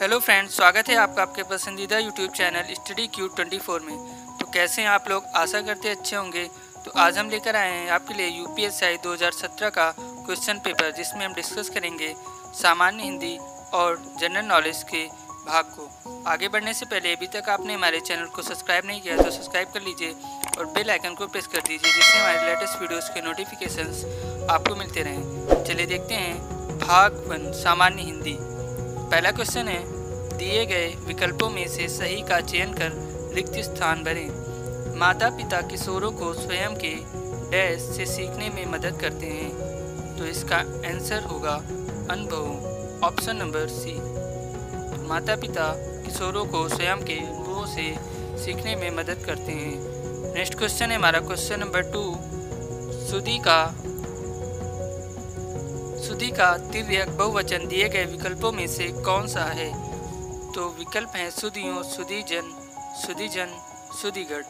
Hello friends, स्वागत है आपका आपके पसंदीदा यूट्यूब चैनल स्टडी क्यू 24 में। तो कैसे हैं आप लोग? आशा करते अच्छे होंगे। तो आज हम लेकर आए हैं आपके लिए यूपीएससी 2017 का क्वेश्चन पेपर, जिसमें हम डिस्कस करेंगे सामान्य हिंदी और जनरल नॉलेज के भाग को। आगे बढ़ने से पहले अभी तक आपने हमारे चैनल को सब्सक्राइब नहीं किया तो सब्सक्राइब कर लीजिए और बेल आइकन को प्रेस कर दीजिए, जिससे हमारे लेटेस्ट वीडियोज़ के नोटिफिकेशंस आपको मिलते रहें। चलिए देखते हैं भाग 1 सामान्य हिंदी। पहला क्वेश्चन है, दिए गए विकल्पों में से सही का चयन कर रिक्त स्थान भरें। माता पिता किशोरों को स्वयं के डैश से सीखने में मदद करते हैं। तो इसका आंसर होगा अनुभव, ऑप्शन नंबर सी। तो माता पिता किशोरों को स्वयं के अनुभवों से सीखने में मदद करते हैं। नेक्स्ट क्वेश्चन है हमारा क्वेश्चन नंबर 2, सुधी का तिर्यक बहुवचन दिए गए विकल्पों में से कौन सा है? तो विकल्प हैं सुधियों, सुधीजन, सुधीजन, सुधीगढ़।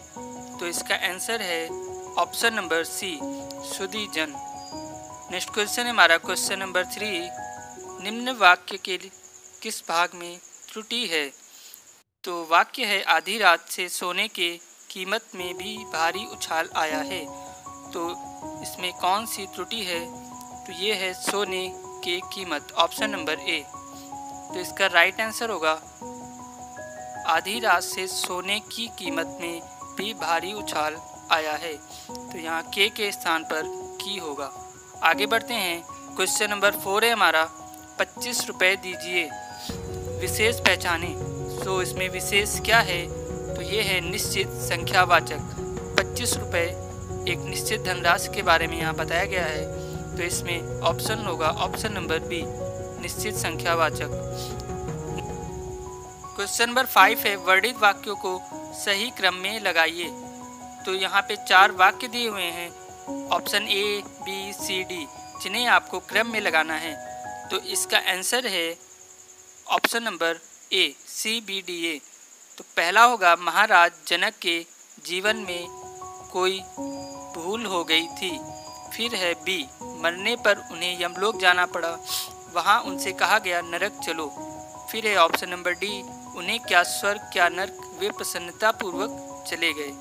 तो इसका आंसर है ऑप्शन नंबर सी, सुधीजन। नेक्स्ट क्वेश्चन है हमारा क्वेश्चन नंबर 3, निम्न वाक्य के किस भाग में त्रुटि है? तो वाक्य है आधी रात से सोने के कीमत में भी भारी उछाल आया है। तो इसमें कौन सी त्रुटि है? तो ये है सोने की कीमत, ऑप्शन नंबर ए। तो इसका राइट आंसर होगा आधी रात से सोने की कीमत में भी भारी उछाल आया है। तो यहाँ के स्थान पर की होगा। आगे बढ़ते हैं, क्वेश्चन नंबर 4 है हमारा, 25 रुपये दीजिए, विशेष पहचाने। तो इसमें विशेष क्या है? तो ये है निश्चित संख्यावाचक। 25 रुपये एक निश्चित धनराशि के बारे में यहाँ बताया गया है। तो इसमें ऑप्शन होगा ऑप्शन नंबर बी, निश्चित संख्यावाचक। क्वेश्चन नंबर 5 है, वर्णित वाक्यों को सही क्रम में लगाइए। तो यहाँ पे 4 वाक्य दिए हुए हैं, option A, B, C, D, जिन्हें आपको क्रम में लगाना है। तो इसका आंसर है option number A, C, B, D, A. तो पहला होगा, महाराज जनक के जीवन में कोई भूल हो गई थी। फिर है बी, मरने पर उन्हें यमलोक जाना पड़ा, वहाँ उनसे कहा गया नरक चलो। फिर है ऑप्शन नंबर डी, उन्हें क्या स्वर्ग क्या नरक, वे प्रसन्नतापूर्वक चले गए।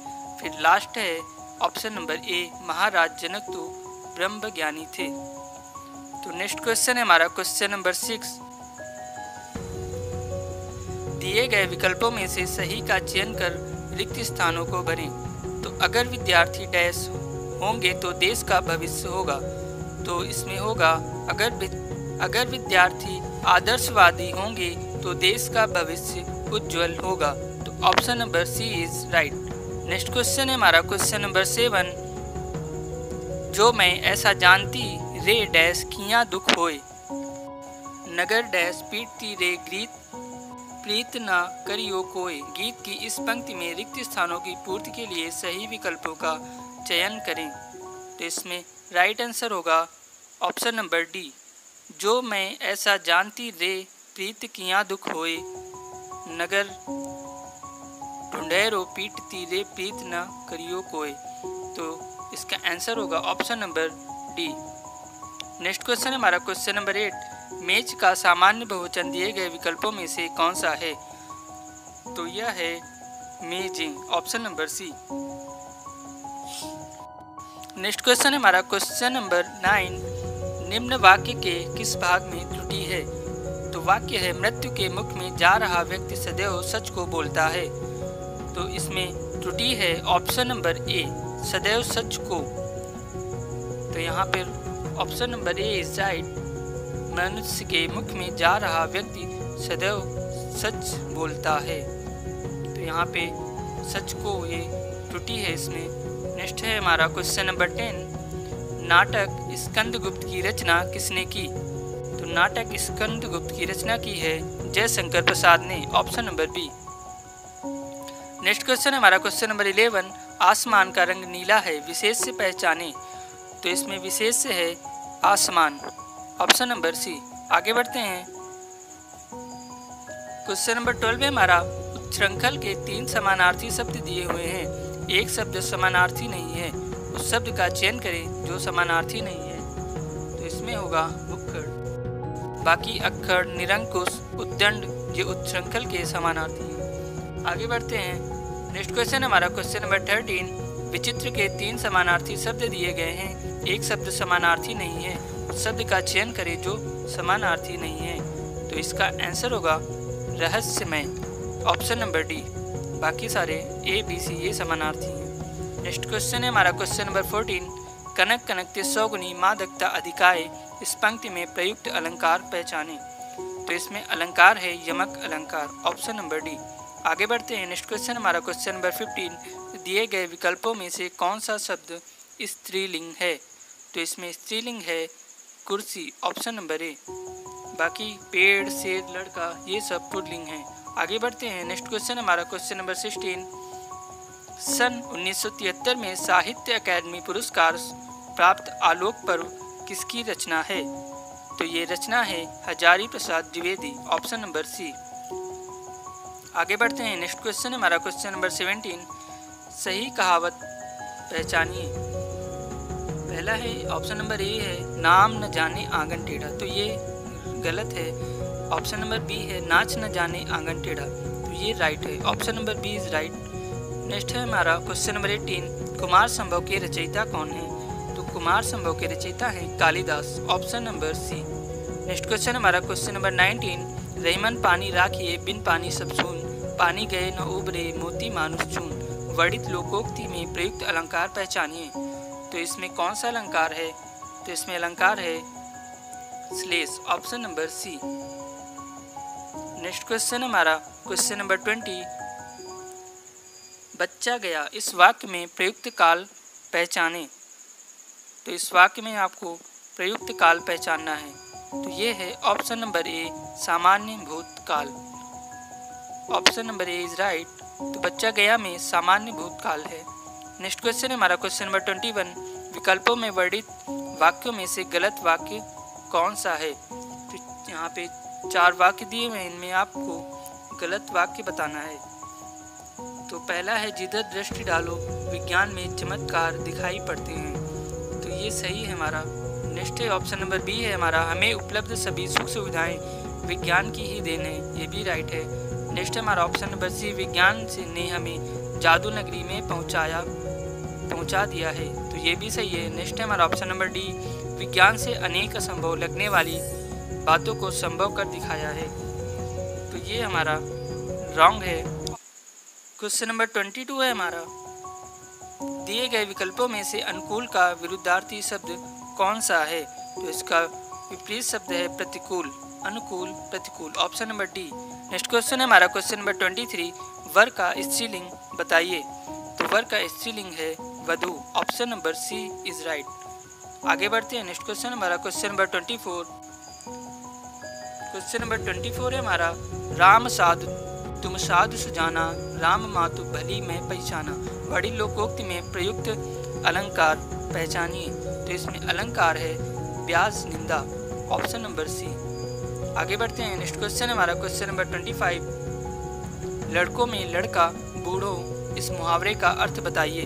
फिर लास्ट है ऑप्शन नंबर ए, महाराज जनक तो ब्रह्म ज्ञानी थे। तो नेक्स्ट क्वेश्चन है हमारा क्वेश्चन नंबर 6, दिए गए विकल्पों में से सही का चयन कर रिक्त स्थानों को भरें। तो अगर विद्यार्थी डैश होंगे तो देश का भविष्य होगा। तो इसमें होगा अगर विद्यार्थी आदर्शवादी होंगे तो देश का भविष्य उज्जवल होगा। तो option number C is right. Next question है हमारा क्वेश्चन नंबर 7, जो मैं ऐसा जानती रे डैश किया दुख होए, नगर डैश पीटती रे गीत प्रीत न करियो कोय। गीत की इस पंक्ति में रिक्त स्थानों की पूर्ति के लिए सही विकल्पों का चयन करें। तो इसमें राइट आंसर होगा ऑप्शन नंबर डी, जो मैं ऐसा जानती रे प्रीत किया दुख होए, नगर ढूंढेरो पीटती रे प्रीत न करियो कोय। तो इसका आंसर होगा option number D. Next question है हमारा क्वेश्चन नंबर 8, मेज का सामान्य बहुवचन दिए गए विकल्पों में से कौन सा है? तो यह है मेजिंग, option number C. Next question है हमारा क्वेश्चन नंबर 9, निम्न वाक्य के किस भाग में त्रुटि है? तो वाक्य है मृत्यु के मुख में जा रहा व्यक्ति सदैव सच को बोलता है। तो इसमें त्रुटि है ऑप्शन नंबर ए, सदैव सच को। तो यहाँ पर option number A is right, मनुष्य के मुख में जा रहा व्यक्ति सदैव सच बोलता है। तो यहाँ पे सच को ये त्रुटि है इसमें। नेक्स्ट है हमारा क्वेश्चन नंबर 10, नाटक स्कंदगुप्त की रचना किसने की? तो नाटक स्कंदगुप्त की रचना की है जयशंकर प्रसाद ने, option number B. Next question है हमारा क्वेश्चन नंबर 11, आसमान का रंग नीला है, विशेष से पहचाने। तो इसमें विशेष से है आसमान, ऑप्शन नंबर सी। आगे बढ़ते हैं, क्वेश्चन नंबर 12 में हमारा श्रृंखल के 3 समानार्थी शब्द दिए हुए हैं। एक शब्द समानार्थी नहीं है, उस शब्द का चयन करें जो समानार्थी नहीं है। तो इसमें होगा भुक्कड़। बाकी अक्षर, निरंकुश, उद्दंड ये उच्छृंखल के समानार्थी हैं। आगे बढ़ते हैं। नेक्स्ट क्वेश्चन हमारा क्वेश्चन नंबर 13। विचित्र के 3 समानार्थी शब्द दिए गए हैं। एक शब्द समानार्थी नहीं है, उस शब्द का चयन करें जो समानार्थी नहीं है। तो इसका आंसर होगा रहस्यमय, ऑप्शन नंबर डी। बाकी सारे ए, बी, सी ये समानार्थी हैं। नेक्स्ट क्वेश्चन है हमारा क्वेश्चन नंबर 14। कनक कनकते सौगुनी मादकता अधिकाय, इस पंक्ति में प्रयुक्त अलंकार पहचाने। तो इसमें अलंकार है यमक अलंकार, ऑप्शन नंबर डी। आगे बढ़ते हैं। नेक्स्ट क्वेश्चन हमारा क्वेश्चन नंबर 15। दिए गए विकल्पों में से कौन सा शब्द स्त्रीलिंग है। तो इसमें स्त्रीलिंग है कुर्सी, ऑप्शन नंबर ए। बाकी पेड़, शेर, लड़का ये सब पुल्लिंग हैं। आगे बढ़ते हैं। नेक्स्ट क्वेश्चन हमारा क्वेश्चन नंबर 16। सन 1973 में साहित्य अकादमी पुरस्कार प्राप्त आलोक पर्व किसकी रचना है। तो ये रचना है Hazari Prasad Dwivedi, option number C. आगे बढ़ते हैं। नेक्स्ट क्वेश्चन हमारा क्वेश्चन नंबर 17। सही कहावत पहचानिए। पहला है ऑप्शन नंबर ए है नाम न जाने आंगन टेढ़ा, तो ये गलत है। ऑप्शन नंबर बी है नाच न जाने आंगन टेढ़ा, तो ये राइट है। Option number B is right. Next है हमारा क्वेश्चन नंबर 18। कुमार संभव के रचयिता कौन है। तो कुमार संभव के रचयिता हैं Kalidas, option number C. Next question हमारा क्वेश्चन नंबर 19। रहीमन पानी राखिए बिन पानी सब सून, पानी गए न उबरे मोती मानुष चून, वर्णित लोकोक्ति में प्रयुक्त अलंकार पहचानिए। तो इसमें कौन सा अलंकार है। तो इसमें अलंकार है श्लेष, option number C. Next question हमारा क्वेश्चन नंबर 20। बच्चा गया, इस वाक्य में प्रयुक्त काल पहचाने। तो इस वाक्य में आपको प्रयुक्त काल पहचानना है। तो ये है ऑप्शन नंबर ए सामान्य भूतकाल, option number A is right. तो बच्चा गया में सामान्य भूतकाल है। नेक्स्ट क्वेश्चन है हमारा क्वेश्चन नंबर 21। विकल्पों में वर्णित वाक्यों में से गलत वाक्य कौन सा है। तो यहाँ पे 4 वाक्य दिए हुए हैं, इनमें आपको गलत वाक्य बताना है। तो पहला है जिधर दृष्टि डालो विज्ञान में चमत्कार दिखाई पड़ते हैं, तो ये सही है हमारा। नेक्स्ट है ऑप्शन नंबर बी है हमारा हमें उपलब्ध सभी सुख सुविधाएं विज्ञान की ही देन है, ये भी राइट है। नेक्स्ट है हमारा ऑप्शन नंबर सी विज्ञान से ने हमें जादू नगरी में पहुंचा दिया है, तो ये भी सही है। नेक्स्ट है हमारा ऑप्शन नंबर डी विज्ञान से अनेक असंभव लगने वाली बातों को संभव कर दिखाया है, तो ये हमारा रॉन्ग है। क्वेश्चन नंबर 22 है हमारा दिए गए विकल्पों में से अनुकूल का विरुद्धार्थी शब्द कौन सा है। तो इसका विपरीत शब्द है प्रतिकूल, अनुकूल, प्रतिकूल, option number D. Next question है हमारा क्वेश्चन नंबर 23 वर का स्त्रीलिंग बताइए। तो वर का स्त्रीलिंग है वधू, option number C is right. आगे बढ़ते हैं। नेक्स्ट क्वेश्चन हमारा क्वेश्चन नंबर 24। क्वेश्चन नंबर 24 है हमारा राम साधु तुम साधु सुजाना, राम मातु भली मैं पहचाना, बड़ी लोकोक्ति में प्रयुक्त अलंकार पहचानिए। तो इसमें अलंकार है ब्याज निंदा, ऑप्शन नंबर सी। आगे बढ़ते हैं। नेक्स्ट क्वेश्चन हमारा क्वेश्चन नंबर 25 लड़कों में लड़का बूढ़ो, इस मुहावरे का अर्थ बताइए।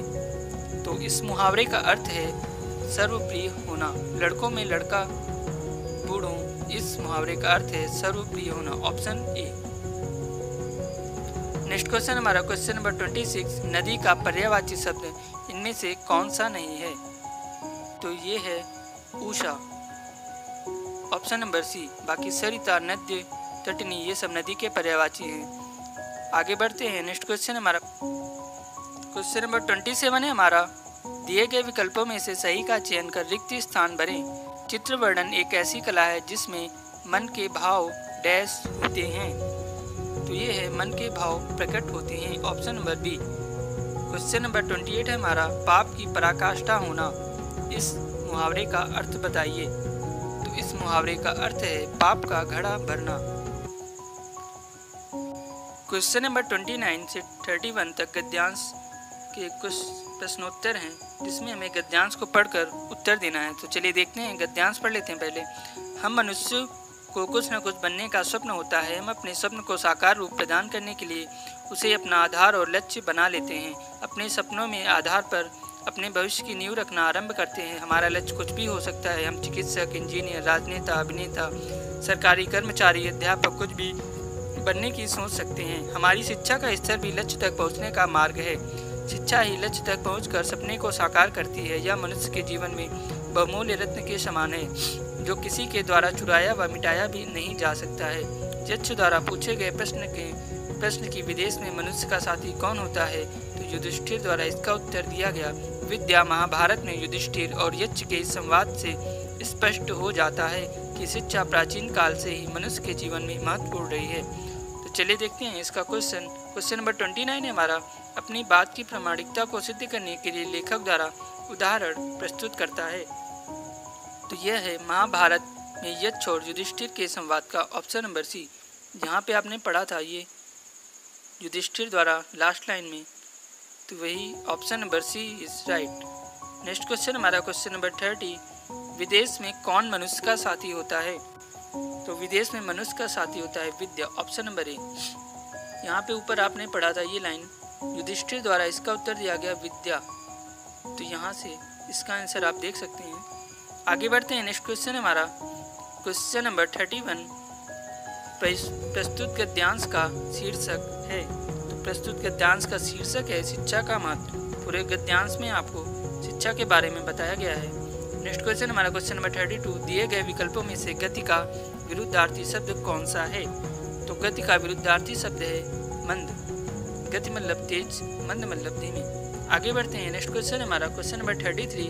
तो इस मुहावरे का अर्थ है सर्वप्रिय होना। लड़कों में लड़का बूढ़ो, इस मुहावरे का अर्थ है सर्वप्रिय होना, ऑप्शन ए। नेक्स्ट क्वेश्चन हमारा क्वेश्चन नंबर 26 नदी का पर्यायवाची शब्द इनमें से कौन सा नहीं है। तो ये है उषा, ऑप्शन नंबर सी। बाकी सरिता, नद्य, तटनी ये सब नदी के पर्यायवाची हैं। आगे बढ़ते हैं। नेक्स्ट क्वेश्चन हमारा क्वेश्चन नंबर 27 है हमारा दिए गए विकल्पों में से सही का चयन कर रिक्त स्थान भरें। चित्र वर्णन एक ऐसी कला है जिसमें मन के भाव डैश होते हैं, तो ये है मन के भाव प्रकट होते हैं, option number B. Question number 28 है हमारा पाप की पराकाष्ठा होना, इस मुहावरे का अर्थ बताइए। तो इस मुहावरे का अर्थ है पाप का घड़ा भरना। क्वेश्चन नंबर 29 से 31 तक गद्यांश के कुछ प्रश्नोत्तर हैं जिसमें हमें गद्यांश को पढ़कर उत्तर देना है। तो चलिए देखते हैं, गद्यांश पढ़ लेते हैं पहले। हम मनुष्य को कुछ न कुछ बनने का स्वप्न होता है। हम अपने स्वप्न को साकार रूप प्रदान करने के लिए उसे अपना आधार और लक्ष्य बना लेते हैं। अपने सपनों में आधार पर अपने भविष्य की नींव रखना आरंभ करते हैं। हमारा लक्ष्य कुछ भी हो सकता है। हम चिकित्सक, इंजीनियर, राजनेता, अभिनेता, सरकारी कर्मचारी, अध्यापक कुछ भी बनने की सोच सकते हैं। हमारी शिक्षा का स्तर भी लक्ष्य तक पहुंचने का मार्ग है। शिक्षा ही लक्ष्य तक पहुंचकर सपने को साकार करती है। यह मनुष्य के जीवन में बहुमूल्य रत्न के समान है, जो किसी के द्वारा चुराया व मिटाया भी नहीं जा सकता है। यक्ष द्वारा पूछे गए प्रश्न की विदेश में मनुष्य का साथी कौन होता है, तो युधिष्ठिर द्वारा इसका उत्तर दिया गया विद्या। महाभारत में युधिष्ठिर और यक्ष के संवाद से स्पष्ट हो जाता है कि शिक्षा प्राचीन काल से ही मनुष्य के जीवन में महत्वपूर्ण रही है। तो चलिए देखते हैं इसका क्वेश्चन नंबर 29 है हमारा। अपनी बात की प्रामाणिकता को सिद्ध करने के लिए लेखक द्वारा उदाहरण प्रस्तुत करता है। तो यह है महाभारत में यक्ष और युधिष्ठिर के संवाद का ऑप्शन नंबर सी। यहाँ पे आपने पढ़ा था ये युधिष्ठिर द्वारा लास्ट लाइन में, तो वही option number C is right. Next question हमारा क्वेश्चन नंबर 30। विदेश में कौन मनुष्य का साथी होता है? तो विदेश में मनुष्य का साथी होता है विद्या, ऑप्शन नंबर ए। यहाँ पे ऊपर आपने पढ़ा था ये लाइन, युधिष्ठिर द्वारा इसका उत्तर दिया गया विद्या। तो यहाँ से इसका आंसर आप देख सकते हैं। आगे बढ़ते हैं। नेक्स्ट क्वेश्चन हमारा क्वेश्चन नंबर 31। प्रस्तुत गद्यांश का शीर्षक है। तो प्रस्तुत गद्यांश का शीर्षक है शिक्षा का महत्व। पूरे गद्यांश में आपको शिक्षा के बारे में बताया गया है। नेक्स्ट क्वेश्चन हमारा क्वेश्चन नंबर 32। दिए गए विकल्पों में से गति का विरुद्धार्थी शब्द कौन सा है? तो गति का विरुद्धार्थी शब्द है मंद। गति मतलब तेज, मंद मतलब धीमी। आगे बढ़ते हैं। नेक्स्ट क्वेश्चन हमारा क्वेश्चन नंबर 33।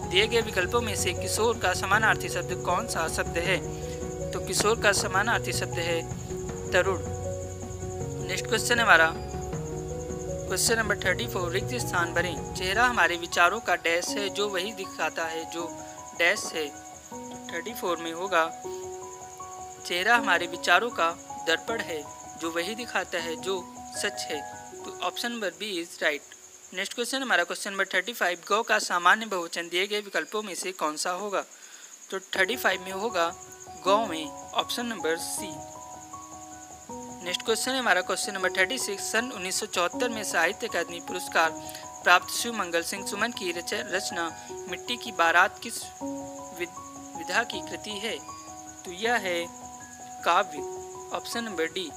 दिए गए विकल्पों में से किशोर का समानार्थी शब्द कौन सा शब्द है? तो किशोर का समानार्थी शब्द है तरुण। नेक्स्ट क्वेश्चन हमारा क्वेश्चन नंबर 34। रिक्त स्थान भरें। चेहरा हमारे विचारों का डैश है जो वही दिखाता है जो डैश है। 34 में होगा चेहरा हमारे विचारों का दर्पण है जो वही दिखाता है जो सच है। तो option number B is right. Next question हमारा क्वेश्चन नंबर 35। गौ का सामान्य बहुवचन दिए गए विकल्पों में से कौन सा होगा? तो 35 में होगा गौ में, option number C. Next question है हमारा क्वेश्चन नंबर 36। सन 1974 में साहित्य अकादमी पुरस्कार प्राप्त शिव मंगल सिंह सुमन की रचना मिट्टी की बारात किस विधा की कृति है? तो यह है काव्य, option number D.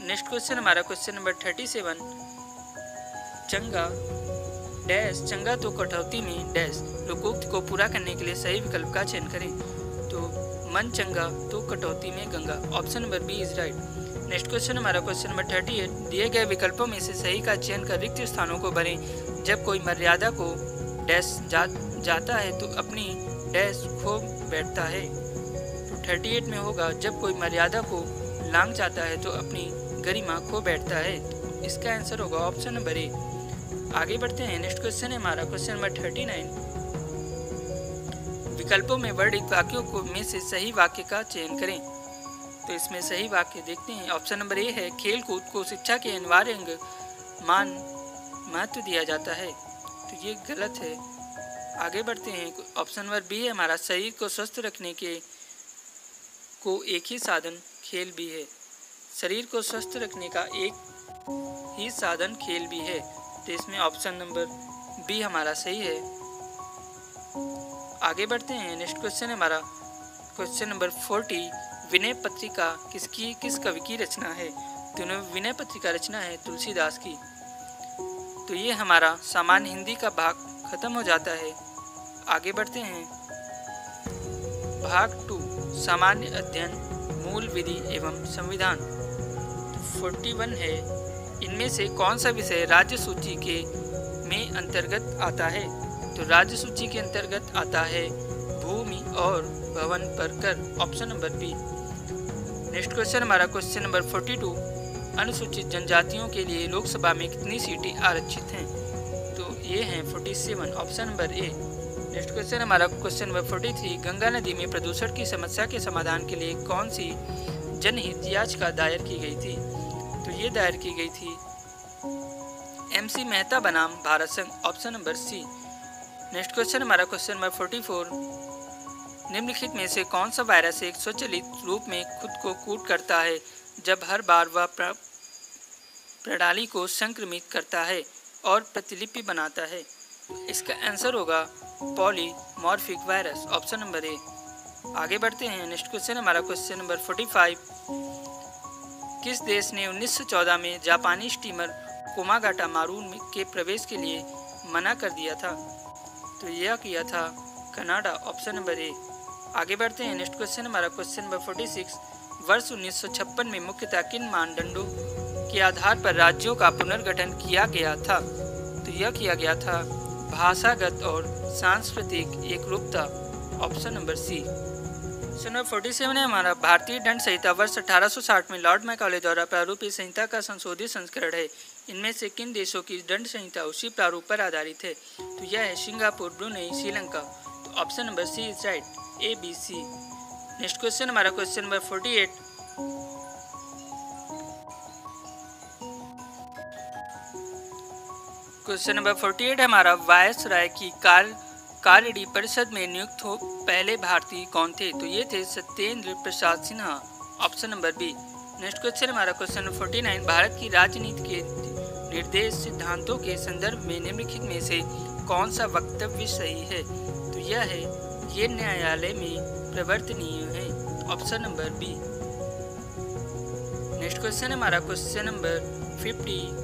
Next question हमारा क्वेश्चन नंबर 37। चंगा डैश चंगा तो कटौती में डैश लोकोक्ति को पूरा करने के लिए सही विकल्प का चयन करें। तो मन चंगा तो कटौती में Ganga, option number B is right. Next question हमारा क्वेश्चन नंबर 38। दिए गए विकल्पों में से सही का चयन कर रिक्त स्थानों को भरें। जब कोई मर्यादा को डैश जाता है तो अपनी डैश खो बैठता है। तो 38 में होगा जब कोई मर्यादा को लांघ जाता है तो अपनी गरिमा खो बैठता है। तो इसका आंसर होगा ऑप्शन नंबर ए। आगे बढ़ते हैं। नेक्स्ट क्वेश्चन है हमारा क्वेश्चन नंबर 39। विकल्पों में वर्णित वाक्यों को में से सही वाक्य का चयन करें। तो इसमें सही वाक्य देखते हैं। ऑप्शन नंबर ए है खेल कूद को शिक्षा के अनिवार्य अंग मान महत्व दिया जाता है। तो ये गलत है। आगे बढ़ते हैं। ऑप्शन नंबर बी है हमारा शरीर को स्वस्थ रखने के को एक ही साधन खेल भी है। शरीर को स्वस्थ रखने का एक ही साधन खेल भी है। तो इसमें ऑप्शन नंबर बी हमारा सही है। आगे बढ़ते हैं। नेक्स्ट क्वेश्चन है हमारा क्वेश्चन नंबर 40। विनय पत्रिका किस कवि की रचना है? तो विनय पत्रिका रचना है तुलसीदास की। तो ये हमारा सामान्य हिंदी का भाग खत्म हो जाता है। आगे बढ़ते हैं। भाग 2 सामान्य अध्ययन, मूल विधि एवं संविधान। 41 है इनमें से कौन सा विषय राज्य सूची के में अंतर्गत आता है? तो राज्य सूची के अंतर्गत आता है भूमि और भवन पर कर, option number B. Next question हमारा क्वेश्चन नंबर 42। अनुसूचित जनजातियों के लिए लोकसभा में कितनी सीटें आरक्षित हैं? तो ये हैं 47, option number A. Next question हमारा क्वेश्चन नंबर 43। गंगा नदी में प्रदूषण की समस्या के समाधान के लिए कौन सी जनहित याचिका दायर की गई थी? तो ये दायर की गई थी MC मेहता बनाम भारत संघ, option number C. Next question हमारा क्वेश्चन नंबर 44। निम्नलिखित में से कौन सा वायरस एक स्वचालित रूप में खुद को कूट करता है जब हर बार वह प्रणाली को संक्रमित करता है और प्रतिलिपि बनाता है? इसका आंसर होगा पॉलीमॉर्फिक वायरस, ऑप्शन नंबर ए। आगे बढ़ते हैं। नेक्स्ट क्वेश्चन हमारा क्वेश्चन नंबर 45। किस देश ने 1914 में जापानी स्टीमर कोमागाटा मारू के प्रवेश के लिए मना कर दिया था? तो यह किया था कनाडा, ऑप्शन नंबर ए। आगे बढ़ते हैं। नेक्स्ट क्वेश्चन हमारा क्वेश्चन नंबर 46। वर्ष 1956 में मुख्यतः किन मानदंडों के आधार पर राज्यों का पुनर्गठन किया गया था? तो यह किया गया था भाषागत और सांस्कृतिक एकरूपता, option number C. Question number 47 है हमारा भारतीय दंड संहिता वर्ष 1860 में लॉर्ड मैकाले द्वारा प्रारूपित संहिता का संशोधित संस्करण है। इनमें से किन देशों की दंड संहिता उसी प्रारूप पर आधारित है? तो यह है सिंगापुर, ब्रुनेई, श्रीलंका। तो option number C is right, A B C. Next question हमारा क्वेश्चन नंबर 48। क्वेश्चन नंबर 48 हमारा वायसराय की कार्यडी परिषद में नियुक्त हो पहले भारतीय कौन थे? तो ये थे Satyendra Prasad Sinha, option number B. Next question हमारा क्वेश्चन नंबर 49। भारत की राजनीति के निर्देश सिद्धांतों के संदर्भ में निम्नलिखित में से कौन सा वक्तव्य सही है? तो यह है ये न्यायालय में प्रवर्तनीय है, option number B. Next question हमारा क्वेश्चन नंबर 50।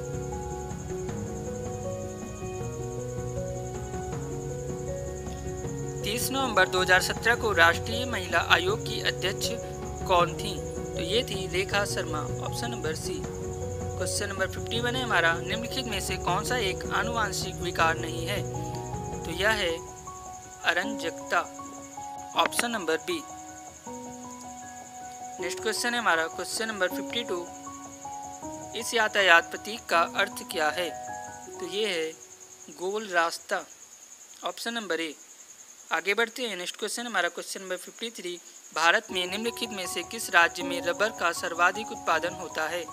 30 नवंबर 2017 को राष्ट्रीय महिला आयोग की अध्यक्ष कौन थी? तो ये थी Rekha Sharma, option number C. Question number 51 है हमारा निम्नलिखित में से कौन सा एक आनुवांशिक विकार नहीं है? तो यह है अरंजकता, option number B. Next question है हमारा क्वेश्चन नंबर 52। इस यातायात प्रतीक का अर्थ क्या है? तो ये है गोल रास्ता, ऑप्शन नंबर ए। आगे बढ़ते हैं। नेक्स्ट क्वेश्चन हमारा क्वेश्चन नंबर 53। भारत में निम्नलिखित में से किस राज्य में रबर का सर्वाधिक उत्पादन होता है?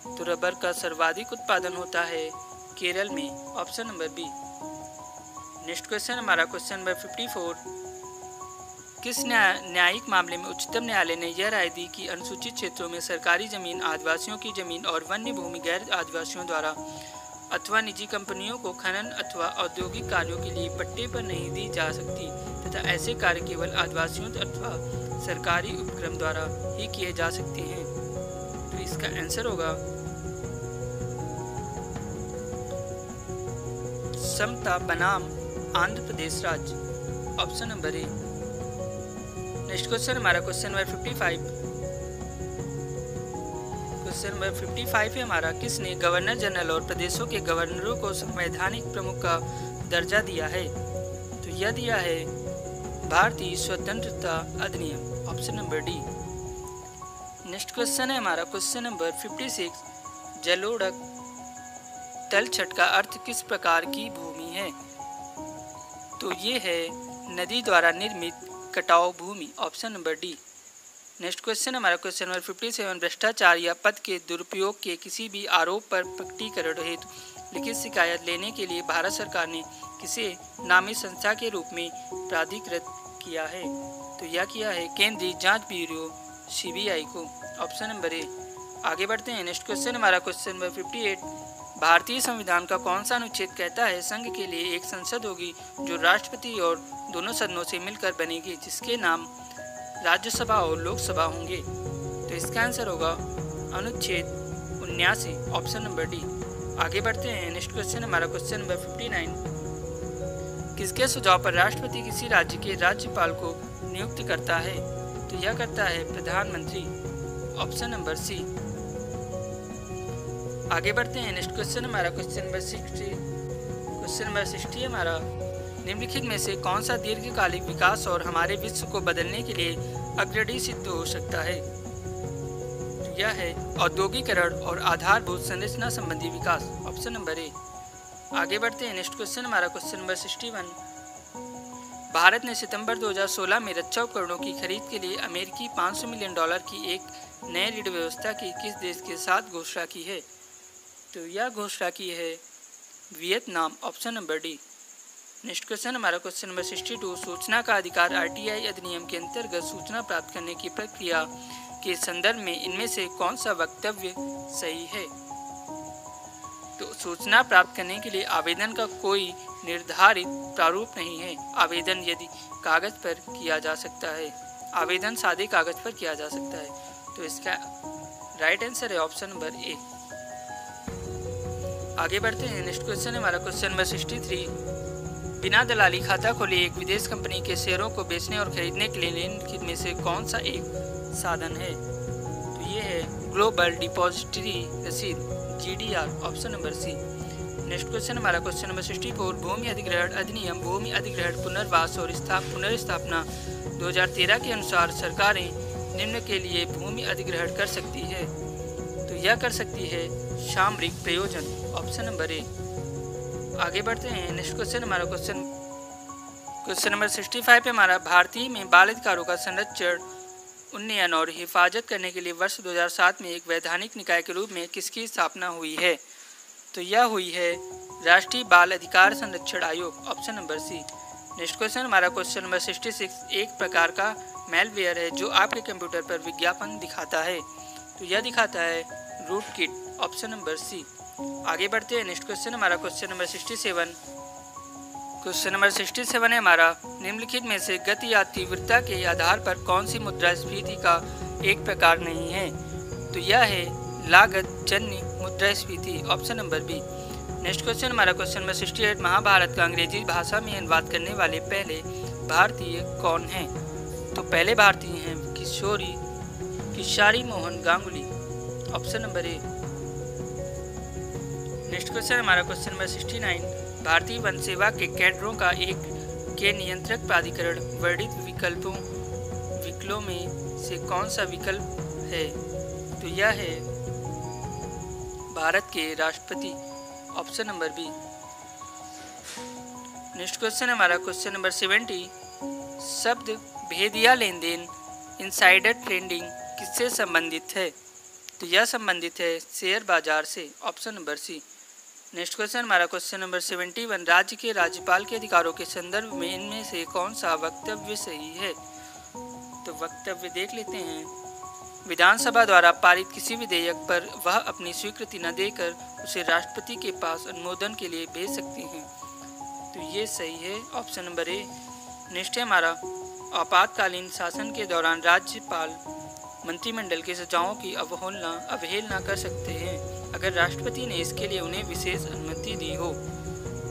तो रबर का सर्वाधिक उत्पादन होता है केरल में, option number B. Next question हमारा क्वेश्चन नंबर 54। किस न्यायिक मामले में उच्चतम न्यायालय ने यह राय दी कि अनुसूचित क्षेत्रों में सरकारी जमीन आदिवासियों की जमीन और वन्य भूमि गैर आदिवासियों द्वारा अथवा निजी कंपनियों को खनन अथवा औद्योगिक कार्यों के लिए पट्टे पर नहीं दी जा सकती तथा ऐसे कार्य केवल आदिवासियों अथवा सरकारी उपक्रम द्वारा ही किए जा सकते हैं? तो इसका आंसर होगा समता बनाम आंध्र प्रदेश राज्य, option number A. Next question हमारा क्वेश्चन नंबर 55। क्वेश्चन नंबर 55 है हमारा किसने गवर्नर जनरल और प्रदेशों के गवर्नरों को संवैधानिक प्रमुख का दर्जा दिया है? तो यह दिया है भारतीय स्वतंत्रता अधिनियम, option number D. Next question है हमारा क्वेश्चन नंबर 56। जलोढ़क तलछट का अर्थ किस प्रकार की भूमि है? तो ये है नदी द्वारा निर्मित कटाव भूमि, option number D. Next question हमारा क्वेश्चन नंबर 57। भ्रष्टाचार या पद के दुरुपयोग के किसी भी आरोप पर प्रकटीकरण हेतु लिखित शिकायत लेने के लिए भारत सरकार ने किसे नामित संस्था के रूप में प्राधिकृत किया है? तो यह किया है केंद्रीय जांच ब्यूरो सीबीआई को, ऑप्शन नंबर ए। आगे बढ़ते हैं। नेक्स्ट क्वेश्चन हमारा क्वेश्चन नंबर 58। भारतीय संविधान का कौन सा अनुच्छेद कहता है संघ के लिए एक संसद होगी जो राष्ट्रपति और दोनों सदनों से मिलकर बनेगी, जिसके नाम राज्यसभा और लोकसभा होंगे? तो इसका आंसर होगा अनुच्छेद 79, ऑप्शन नंबर डी। आगे बढ़ते हैं। नेक्स्ट क्वेश्चन हमारा क्वेश्चन नंबर 59। किसके सुझाव पर राष्ट्रपति किसी राज्य के राज्यपाल को नियुक्त करता है? तो यह करता है प्रधानमंत्री, ऑप्शन नंबर सी। आगे बढ़ते हैं। नेक्स्ट क्वेश्चन हमारा क्वेश्चन नंबर 60। क्वेश्चन नंबर 60 हमारा निम्नलिखित में से कौन सा दीर्घकालिक विकास और हमारे विश्व को बदलने के लिए अग्रणी सिद्ध हो सकता है? यह है औद्योगिकरण और आधारभूत संरचना संबंधी विकास, ऑप्शन नंबर ए। आगे बढ़ते हैं। नेक्स्ट क्वेश्चन हमारा क्वेश्चन नंबर 61। भारत ने सितंबर 2016 में रक्षा उपकरणों की खरीद के लिए अमेरिकी $500 मिलियन की एक नए ऋण व्यवस्था की किस देश के साथ घोषणा की है? तो यह घोषणा की है Vietnam, option number D. Next question हमारा क्वेश्चन नंबर 62। सूचना का अधिकार आरटीआई अधिनियम के अंतर्गत सूचना प्राप्त करने की प्रक्रिया के संदर्भ में इनमें से कौन सा वक्तव्य सही है? तो सूचना प्राप्त करने के लिए आवेदन का कोई निर्धारित प्रारूप नहीं है। आवेदन यदि कागज पर किया जा सकता है, आवेदन सादे कागज पर किया जा सकता है। तो इसका राइट आंसर है ऑप्शन नंबर ए। आगे बढ़ते हैं। नेक्स्ट क्वेश्चन है हमारा क्वेश्चन नंबर 63। बिना दलाली खाता खोले एक विदेश कंपनी के शेयरों को बेचने और खरीदने के लिए निम्नलिखित में से कौन सा एक साधन है? तो ये है ग्लोबल डिपॉजिटरी रसीद, GDR, option number C. Next question हमारा क्वेश्चन नंबर 64। भूमि अधिग्रहण अधिनियम भूमि अधिग्रहण पुनर्वास और पुनर्स्थापना 2013 के अनुसार सरकारें निम्न के लिए भूमि अधिग्रहण कर सकती है। तो यह कर सकती है सामरिक प्रयोजन, ऑप्शन नंबर ए। आगे बढ़ते हैं। नेक्स्ट क्वेश्चन हमारा क्वेश्चन नंबर 65 पे हमारा भारतीय में बाल अधिकारों का संरक्षण, उन्नयन और हिफाजत करने के लिए वर्ष 2007 में एक वैधानिक निकाय के रूप में किसकी स्थापना हुई है? तो यह हुई है राष्ट्रीय बाल अधिकार संरक्षण आयोग, option number C. Next question हमारा क्वेश्चन नंबर 66। एक प्रकार का मेलवेयर है जो आपके कंप्यूटर पर विज्ञापन दिखाता है। तो यह दिखाता है root kit, option number C. आगे बढ़ते हैं। नेक्स्ट क्वेश्चन हमारा क्वेश्चन नंबर 67। क्वेश्चन नंबर 67 है हमारा निम्नलिखित में से गति या तीव्रता के आधार पर कौन सी मुद्रास्फीति का एक प्रकार नहीं है? तो यह है लागत जन्य मुद्रास्फीति, option number B. Next question हमारा क्वेश्चन नंबर 68। महाभारत का अंग्रेजी भाषा में अनुवाद करने वाले पहले भारतीय कौन हैं? तो पहले भारतीय हैं Kishori Mohan Ganguly, option number A. Next question हमारा क्वेश्चन नंबर 69। भारतीय वन सेवा के कैडरों का एक के नियंत्रक प्राधिकरण वर्णित विकल्पों में से कौन सा विकल्प है? तो यह है भारत के राष्ट्रपति, option number B. Next question हमारा क्वेश्चन नंबर 70। शब्द भेदिया लेन देन इनसाइडर ट्रेडिंग किससे संबंधित है? तो यह संबंधित है शेयर बाजार से, option number C. Next question हमारा क्वेश्चन नंबर 71। राज्य के राज्यपाल के अधिकारों के संदर्भ में इनमें से कौन सा वक्तव्य सही है? तो वक्तव्य देख लेते हैं। विधानसभा द्वारा पारित किसी विधेयक पर वह अपनी स्वीकृति न देकर उसे राष्ट्रपति के पास अनुमोदन के लिए भेज सकती हैं। तो ये सही है, ऑप्शन नंबर ए। नेक्स्ट है हमारा आपातकालीन शासन के दौरान राज्यपाल मंत्रिमंडल के सुझावों की अवहेलना कर सकते हैं अगर राष्ट्रपति ने इसके लिए उन्हें विशेष अनुमति दी हो।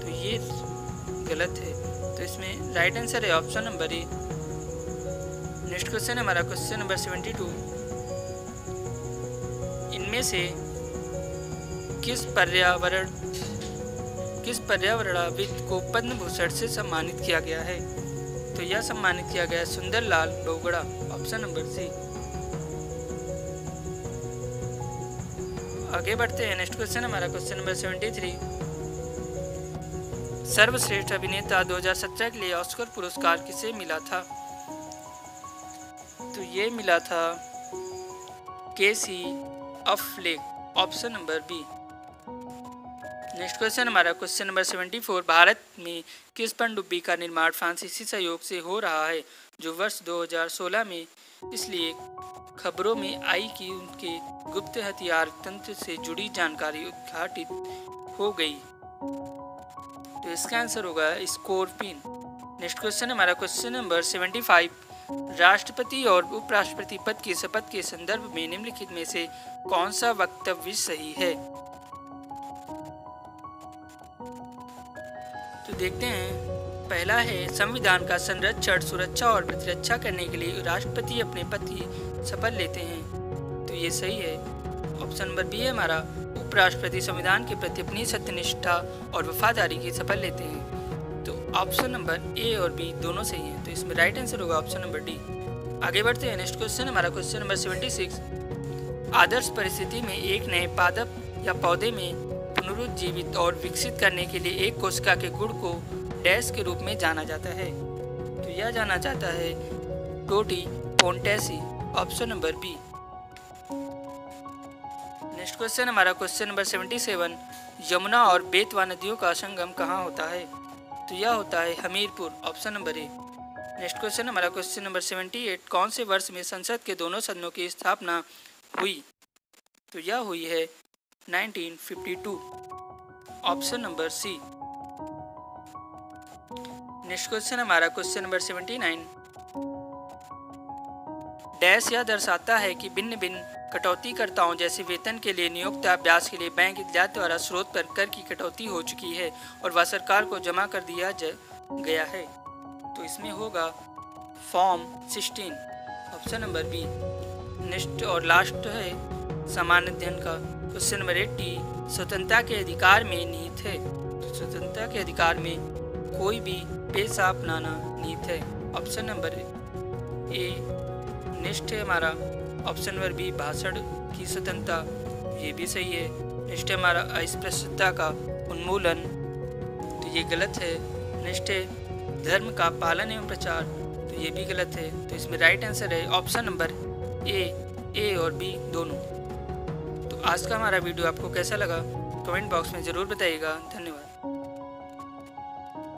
तो ये गलत है, तो इसमें राइट आंसर है option number A. Next question है हमारा क्वेश्चन नंबर 72। इनमें से किस पर्यावरणविद को पद्म भूषण से सम्मानित किया गया है? तो यह सम्मानित किया गया Sundarlal Bogra, option number C. आगे बढ़ते हैं। नेक्स्ट क्वेश्चन हमारा क्वेश्चन नंबर 73। सर्वश्रेष्ठ अभिनेता 2017 के लिए ऑस्कर पुरस्कार किसे मिला था? तो ये मिला था Casey Affleck, option number B. Next question हमारा क्वेश्चन नंबर 74। भारत में किस पनडुब्बी का निर्माण फ्रांसीसी सहयोग से हो रहा है जो वर्ष 2016 में इसलिए खबरों में आई कि उनके गुप्त हथियार तंत्र से जुड़ी जानकारी उद्घाटित हो गई? तो इसका आंसर होगा स्कॉर्पिन। नेक्स्ट क्वेश्चन हमारा क्वेश्चन नंबर 75। राष्ट्रपति और उपराष्ट्रपति पद की शपथ के संदर्भ में निम्नलिखित में से कौन सा वक्तव्य सही है? तो देखते हैं। पहला है संविधान का संरक्षण, सुरक्षा और प्रतिरक्षा करने के लिए राष्ट्रपति अपने पद की शपथ लेते हैं। तो ये सही है, ऑप्शन नंबर बी है हमारा। उपराष्ट्रपति संविधान के प्रति अपनी सत्यनिष्ठा और वफादारी की शपथ लेते हैं। तो ऑप्शन नंबर ए और बी दोनों सही हैं, तो इसमें राइट आंसर होगा ऑप्शन नंबर डी। आगे बढ़ते हैं। नेक्स्ट क्वेश्चन हमारा क्वेश्चन नंबर 76। आदर्श परिस्थिति में एक नए पादप या पौधे में पुनरुज्जीवित और विकसित करने के लिए एक कोशिका के गुण को डैश के रूप में जाना जाता है। तो यह जाना जाता है टोटी पोन्टेसी, option number B. Next question हमारा क्वेश्चन नंबर 77। यमुना और बेतवा नदियों का संगम कहाँ होता है? तो यह होता है Hamirpur, option number A. Next question हमारा क्वेश्चन नंबर 78। कौन से वर्ष में संसद के दोनों सदनों की स्थापना हुई? तो यह हुई है 1952, option number C. Next question हमारा क्वेश्चन नंबर 79। डैश यह दर्शाता है कि भिन्न भिन्न कटौतीकर्ताओं जैसे वेतन के लिए नियुक्त अभ्यास के लिए बैंक इत्यादि द्वारा स्रोत पर कर की कटौती हो चुकी है और वह सरकार को जमा कर दिया गया है। तो इसमें होगा form 16, option number B. Next और लास्ट है सामान्य अध्ययन का क्वेश्चन नंबर 80, स्वतंत्रता के अधिकार में निहित है। तो स्वतंत्रता के अधिकार में कोई भी पेशा अपनाना निहित है, ऑप्शन नंबर ए। नेक्स्ट है हमारा ऑप्शन नंबर बी, भाषण की स्वतंत्रता, ये भी सही है। नेक्स्ट है हमारा अस्पृश्यता का उन्मूलन, तो ये गलत है। नेक्स्ट है धर्म का पालन एवं प्रचार, तो ये भी गलत है। तो इसमें राइट आंसर है ऑप्शन नंबर ए और बी दोनों। तो आज का हमारा वीडियो आपको कैसा लगा कमेंट बॉक्स में ज़रूर बताइएगा। धन्यवाद।